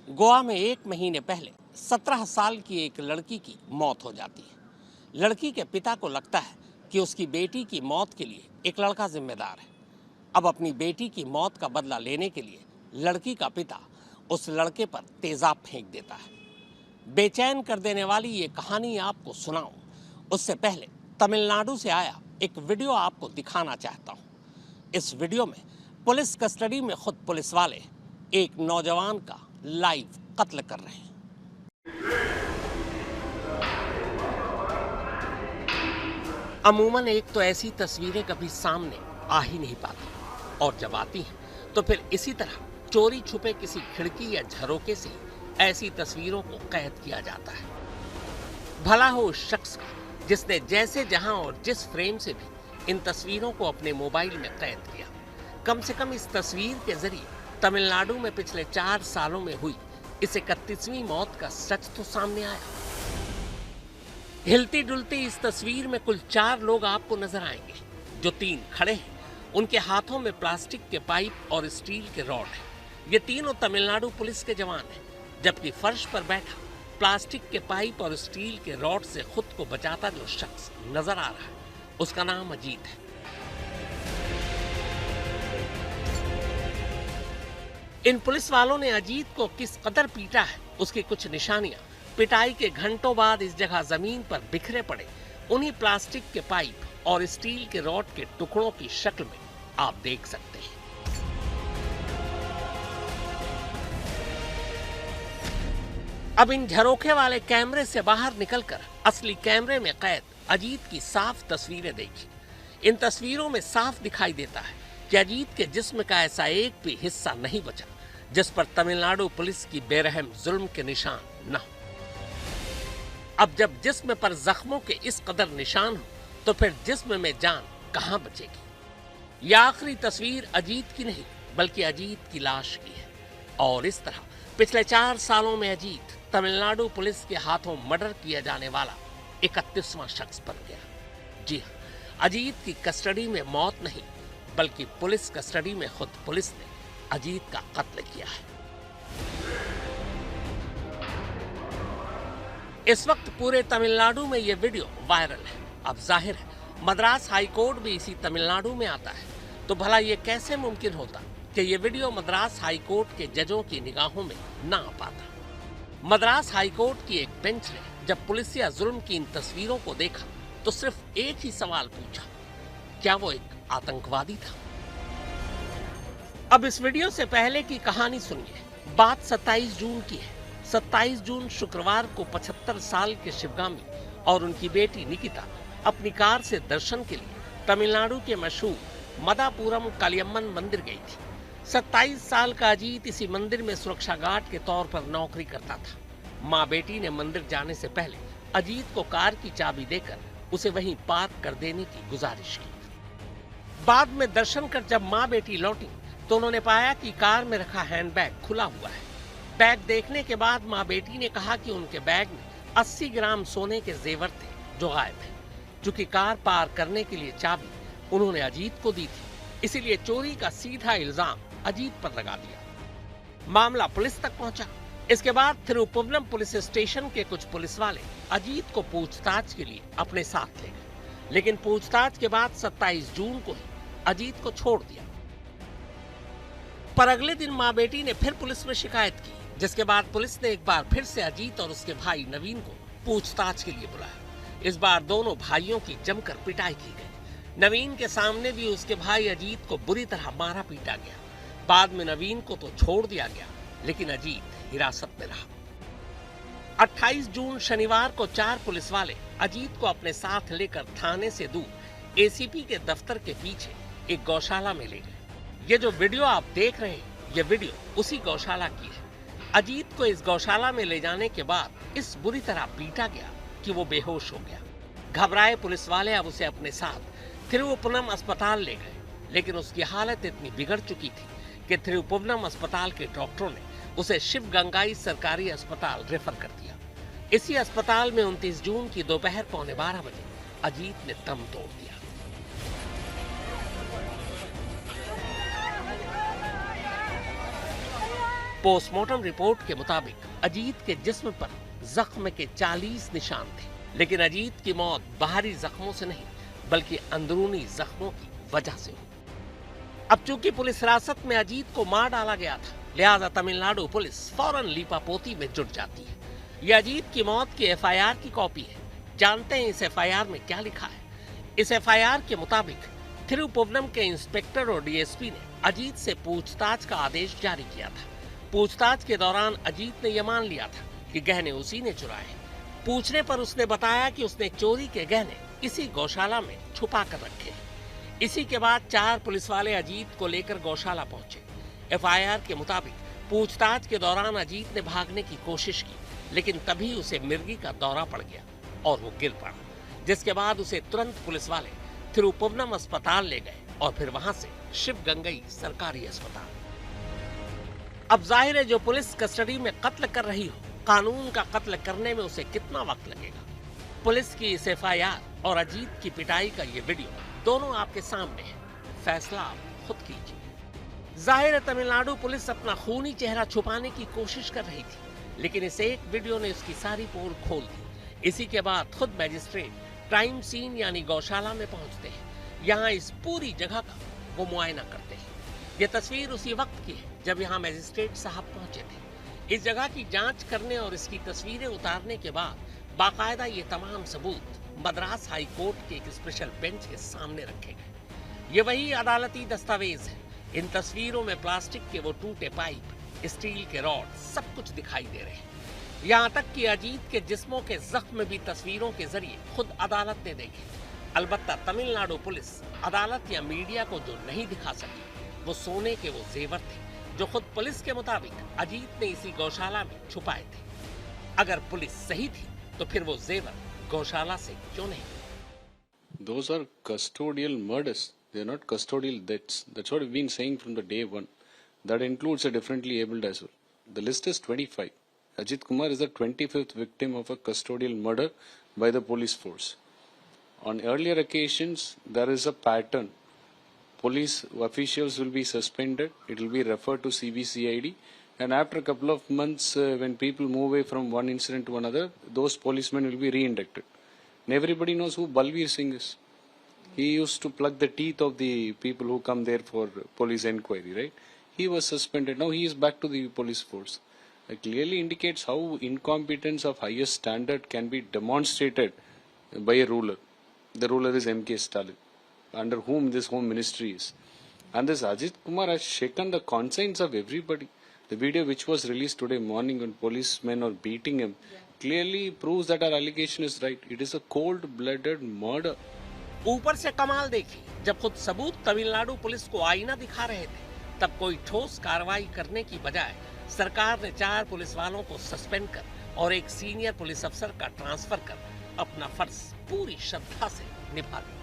गोवा में 1 महीने पहले 17 साल की एक लड़की की मौत हो जाती है। लड़की के पिता को लगता है कि उसकी बेटी की मौत के लिए एक लड़का जिम्मेदार है। अब अपनी बेटी की मौत का बदला लेने के लिए लड़की का पिता उस लड़के पर तेजाब फेंक देता है। बेचैन कर देने वाली ये कहानी आपको सुनाऊं उससे पहले तमिलनाडु से आया एक वीडियो आपको दिखाना चाहता हूं। इस वीडियो में पुलिस कस्टडी में खुद पुलिस वाले एक नौजवान का लाइव कत्ल कर रहे हैं। अमूमन एक तो ऐसी तस्वीरें कभी सामने आ ही नहीं पाती, और जब आती हैं तो फिर इसी तरह चोरी छुपे किसी खिड़की या झरोके से ऐसी तस्वीरों को कैद किया जाता है। भला हो उस शख्स का जिसने जैसे जहां और जिस फ्रेम से भी इन तस्वीरों को अपने मोबाइल में कैद किया। कम से कम इस तस्वीर के जरिए तमिलनाडु में पिछले 4 सालों में हुई इस 31वीं मौत का सच तो सामने आया। हिलती डुलती इस तस्वीर में कुल 4 लोग आपको नजर आएंगे। जो 3 खड़े हैं उनके हाथों में प्लास्टिक के पाइप और स्टील के रॉड हैं। ये तीनों तमिलनाडु पुलिस के जवान हैं, जबकि फर्श पर बैठा प्लास्टिक के पाइप और स्टील के रॉड से खुद को बचाता जो शख्स नजर आ रहा है उसका नाम अजीत है। इन पुलिस वालों ने अजीत को किस कदर पीटा है उसकी कुछ निशानियां पिटाई के घंटों बाद इस जगह जमीन पर बिखरे पड़े उन्हीं प्लास्टिक के पाइप और स्टील के रॉड के टुकड़ों की शक्ल में आप देख सकते हैं। अब इन झरोखे वाले कैमरे से बाहर निकलकर असली कैमरे में कैद अजीत की साफ तस्वीरें देखिए। इन तस्वीरों में साफ दिखाई देता है कि अजीत के जिस्म का ऐसा एक भी हिस्सा नहीं बचा जिस पर तमिलनाडु पुलिस की बेरहम जुल्म के निशान न हो। अब जब जिस्म पर जख्मों के इस कदर निशान हो तो फिर जिस्म में जान कहां बचेगी। यह आखिरी तस्वीर अजीत की नहीं बल्कि अजीत की लाश की है। और इस तरह पिछले 4 सालों में अजीत तमिलनाडु पुलिस के हाथों मर्डर किया जाने वाला 31वां शख्स बन गया। जी हाँ, अजीत की कस्टडी में मौत नहीं बल्कि पुलिस कस्टडी में खुद पुलिस ने अजीत का कत्ल किया है। इस वक्त पूरे तमिलनाडु में यह वीडियो वायरल है। अब जाहिर है मद्रास हाई कोर्ट भी इसी तमिलनाडु में आता है, तो भला ये कैसे मुमकिन होता कि ये वीडियो मद्रास हाई कोर्ट के जजों की निगाहों में ना आ पाता। मद्रास हाई कोर्ट की एक बेंच ने जब पुलिस या जुल्म की इन तस्वीरों को देखा तो सिर्फ एक ही सवाल पूछा, क्या वो एक आतंकवादी था? अब इस वीडियो से पहले की कहानी सुनिए। बात 27 जून की है। 27 जून शुक्रवार को 75 साल के शिवगामी और उनकी बेटी निकिता अपनी कार से दर्शन के लिए तमिलनाडु के मशहूर मदापुरम कालियम्मन मंदिर गई थी। 27 साल का अजीत इसी मंदिर में सुरक्षा गार्ड के तौर पर नौकरी करता था। माँ बेटी ने मंदिर जाने से पहले अजीत को कार की चाबी देकर उसे वहीं पार्क कर देने की गुजारिश की। बाद में दर्शन कर जब माँ बेटी लौटी तो उन्होंने पाया कि कार में रखा हैंडबैग खुला हुआ है। बैग देखने के बाद माँ बेटी ने कहा कि उनके बैग में 80 ग्राम सोने के जेवर थे जो गायब थे। चूंकि कार पार करने के लिए चाबी उन्होंने अजीत को दी थी, इसीलिए चोरी का सीधा इल्जाम अजीत पर लगा दिया। मामला पुलिस तक पहुंचा। इसके बाद थिरुपुवनम पुलिस स्टेशन के कुछ पुलिस वाले अजीत को पूछताछ के लिए अपने साथ ले गए, लेकिन पूछताछ के बाद 27 जून को ही अजीत को छोड़ दिया। पर अगले दिन माँ बेटी ने फिर पुलिस में शिकायत की, जिसके बाद पुलिस ने एक बार फिर से अजीत और उसके भाई नवीन को पूछताछ के लिए बुलाया। इस बार दोनों भाइयों की जमकर पिटाई की गई। नवीन के सामने भी उसके भाई अजीत को बुरी तरह मारा पीटा गया। बाद में नवीन को तो छोड़ दिया गया, लेकिन अजीत हिरासत में रहा। 28 जून शनिवार को 4 पुलिस वाले अजीत को अपने साथ लेकर थाने से दूर एसीपी के दफ्तर के पीछे एक गौशाला में ले गए। ये जो वीडियो आप देख रहे हैं, ये वीडियो उसी गौशाला की है। अजीत को इस गौशाला में ले जाने के बाद इस बुरी तरह पीटा गया कि वो बेहोश हो गया। घबराए पुलिस वाले अब उसे अपने साथ थिरुपुवनम अस्पताल ले गए, लेकिन उसकी हालत इतनी बिगड़ चुकी थी कि थिरुपुवनम अस्पताल के डॉक्टरों ने उसे शिव गंगाई सरकारी अस्पताल रेफर कर दिया। इसी अस्पताल में 29 जून की दोपहर 11:15 बजे अजीत ने दम तोड़ दिया। पोस्टमार्टम रिपोर्ट के मुताबिक अजीत के जिस्म पर जख्म के 40 निशान थे, लेकिन अजीत की मौत बाहरी जख्मों से नहीं बल्कि अंदरूनी जख्मों की वजह से हुई। अब चूंकि पुलिस हिरासत में अजीत को मार डाला गया था, लिहाजा तमिलनाडु पुलिस फौरन लीपापोती में जुट जाती है। यह अजीत की मौत की एफआईआर की कॉपी है। जानते हैं इस एफआईआर में क्या लिखा है। इस एफआईआर के मुताबिक थिरुपुवनम के इंस्पेक्टर और डीएसपी ने अजीत से पूछताछ का आदेश जारी किया था। पूछताछ के दौरान अजीत ने यह मान लिया था कि गहने उसी ने चुराए। पूछने पर उसने बताया कि उसने चोरी के गहने इसी गौशाला में छुपा कर रखे। इसी के बाद 4 पुलिस वाले अजीत को लेकर गौशाला पहुंचे। एफआईआर के मुताबिक पूछताछ के दौरान अजीत ने भागने की कोशिश की, लेकिन तभी उसे मिर्गी का दौरा पड़ गया और वो गिर पड़ा, जिसके बाद उसे तुरंत पुलिस वाले थिरुपुवनम अस्पताल ले गए और फिर वहां से शिवगंगई सरकारी अस्पताल। अब जाहिर है जो पुलिस कस्टडी में कत्ल कर रही हो, कानून का कत्ल करने में उसे कितना वक्त लगेगा। पुलिस की इस एफआईआर और अजीत की पिटाई का ये वीडियो दोनों आपके सामने है, फैसला आप खुद कीजिए। जाहिर है तमिलनाडु पुलिस अपना खूनी चेहरा छुपाने की कोशिश कर रही थी, लेकिन इस एक वीडियो ने उसकी सारी पोल खोल दी। इसी के बाद खुद मैजिस्ट्रेट क्राइम सीन यानी गौशाला में पहुंचते हैं। यहाँ इस पूरी जगह का वो मुआयना करते हैं। ये तस्वीर उसी वक्त की है जब यहाँ मैजिस्ट्रेट साहब पहुंचे थे। इस जगह की जांच करने और इसकी तस्वीरें उतारने के बाद बाकायदा ये तमाम सबूत मद्रास हाई कोर्ट के एक स्पेशल बेंच के सामने रखे गए। ये वही अदालती दस्तावेज है। इन तस्वीरों में प्लास्टिक के वो टूटे पाइप, स्टील के रॉड सब कुछ दिखाई दे रहे हैं। यहाँ तक कि अजीत के जिस्मों के जख्म भी तस्वीरों के जरिए खुद अदालत ने देखे। अलबत्ता तमिलनाडु पुलिस अदालत या मीडिया को जो नहीं दिखा सकी वो सोने के वो जेवर थे जो खुद पुलिस के मुताबिक अजीत ने इसी गौशाला में छुपाए थे। अगर पुलिस सही थी तो फिर वो जेवर गौशाला से क्यों नहीं? Those are custodial murders. They are not custodial deaths. That's what we've been saying from the day one. That includes a differently abled as well. The list is 25. Ajit Kumar is the 25th victim of a custodial murder by the police force. On earlier occasions, there is a pattern. Police officials will be suspended. It will be referred to CBCID. And after a couple of months, when people move away from one incident to another, those policemen will be re-inducted. And everybody knows who Balveer Singh is. He used to pluck the teeth of the people who come there for police enquiry, right? He was suspended. Now he is back to the police force. It clearly indicates how incompetence of highest standard can be demonstrated by a ruler. The ruler is M.K. Stalin, under whom this home ministry is. And this Ajit Kumar has shaken the conscience of everybody. The video which was released today morning when policemen are beating him clearly proves that our allegation is right. It is a cold-blooded murder. ऊपर से कमाल देखी, जब खुद सबूत Tamil Nadu police को आईना दिखा रहे थे, तब कोई ठोस कार्रवाई करने की बजाय सरकार ने 4 पुलिस वालों को सस्पेंड कर और एक सीनियर पुलिस अफसर का ट्रांसफर कर अपना फर्ज पूरी श्रद्धा से निभा लिया।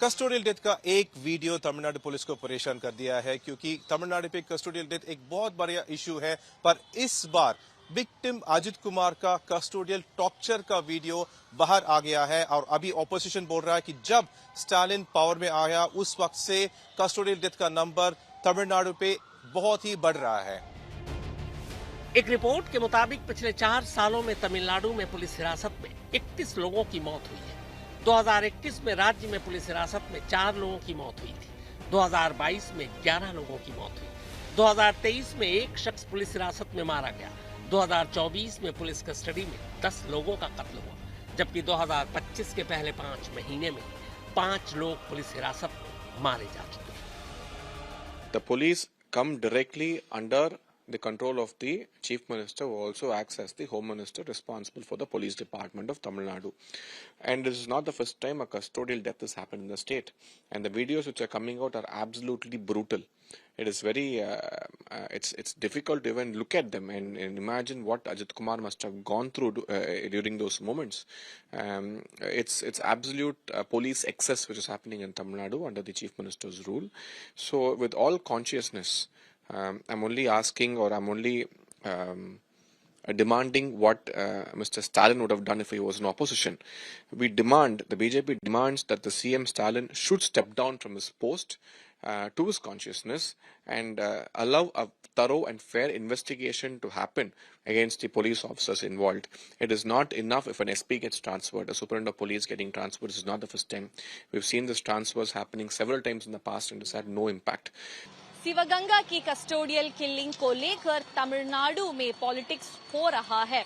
कस्टोडियल डेथ का एक वीडियो तमिलनाडु पुलिस को परेशान कर दिया है, क्योंकि तमिलनाडु पे कस्टोडियल डेथ एक बहुत बड़ा इशू है। पर इस बार विक्टिम अजित कुमार का कस्टोडियल टॉर्चर का वीडियो बाहर आ गया है और अभी ऑपोजिशन बोल रहा है कि जब स्टालिन पावर में आया उस वक्त से कस्टोडियल डेथ का नंबर तमिलनाडु पे बहुत ही बढ़ रहा है। एक रिपोर्ट के मुताबिक पिछले 4 सालों में तमिलनाडु में पुलिस हिरासत में 31 लोगों की मौत हुई है। 2021 में राज्य में पुलिस हिरासत में 4 लोगों की मौत हुई थी। 2022 में 11 लोगों की मौत हुई। 2023 में 1 शख्स पुलिस हिरासत में मारा गया। 2024 में पुलिस कस्टडी में 10 लोगों का कत्ल हुआ, जबकि 2025 के पहले 5 महीने में 5 लोग पुलिस हिरासत में मारे जा चुके हैं। The police come directly under the control of the Chief Minister, who also acts as the Home Minister responsible for the police department of Tamil Nadu. And this is not the first time a custodial death has happened in the state. And the videos which are coming out are absolutely brutal. It is very, it's difficult to even look at them and imagine what Ajit Kumar must have gone through during those moments. It's absolute police excess which is happening in Tamil Nadu under the Chief Minister's rule. So with all consciousness, I'm only asking, or I'm only demanding what Mr. Stalin would have done if he was in opposition. The BJP demands that the CM Stalin should step down from his post to his consciousness and allow a thorough and fair investigation to happen against the police officers involved. It is not enough if an SP gets transferred. A superintendent of police getting transferred is not the first time. We've seen this transfers happening several times in the past and it's had no impact. Sivaganga की custodial killing को लेकर तमिलनाडु में politics हो रहा है।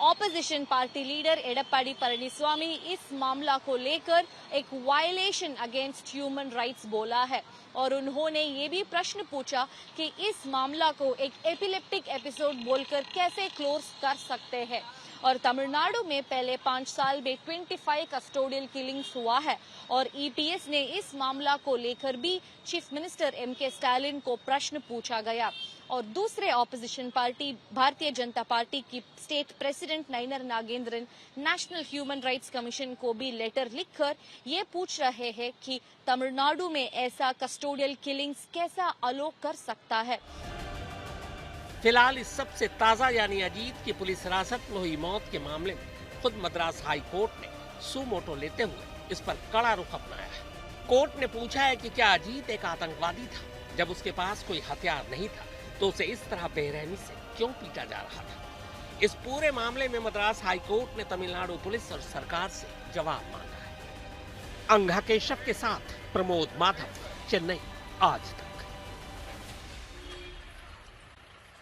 Opposition party leader Edappadi पळनिस्वामी इस मामला को लेकर एक वायलेशन अगेंस्ट ह्यूमन राइट्स बोला है और उन्होंने ये भी प्रश्न पूछा कि इस मामला को एक एपिलेप्टिक एपिसोड बोलकर कैसे क्लोज कर सकते हैं। और तमिलनाडु में पहले 5 साल में 25 कस्टोडियल किलिंग्स हुआ है और ईपीएस ने इस मामला को लेकर भी चीफ मिनिस्टर एमके स्टालिन को प्रश्न पूछा गया। और दूसरे ऑपोजिशन पार्टी भारतीय जनता पार्टी की state president Nainar Nagendran national human rights commission को भी लेटर लिखकर ये पूछ रहे हैं कि तमिलनाडु में ऐसा कस्टोडियल किलिंग्स कैसा अलो कर सकता है। फिलहाल इस सबसे ताजा यानी अजीत की पुलिस हिरासत में हुई मौत के मामले में खुद मद्रास हाई कोर्ट ने सुमोटो लेते हुए इस पर कड़ा रुख अपनाया है। कोर्ट ने पूछा है कि क्या अजीत एक आतंकवादी था? जब उसके पास कोई हथियार नहीं था तो उसे इस तरह बेरहमी से क्यों पीटा जा रहा था? इस पूरे मामले में मद्रास हाई कोर्ट ने तमिलनाडु पुलिस और सरकार से जवाब मांगा है। अंगा केशव के साथ प्रमोद माधव, चेन्नई, आज तक।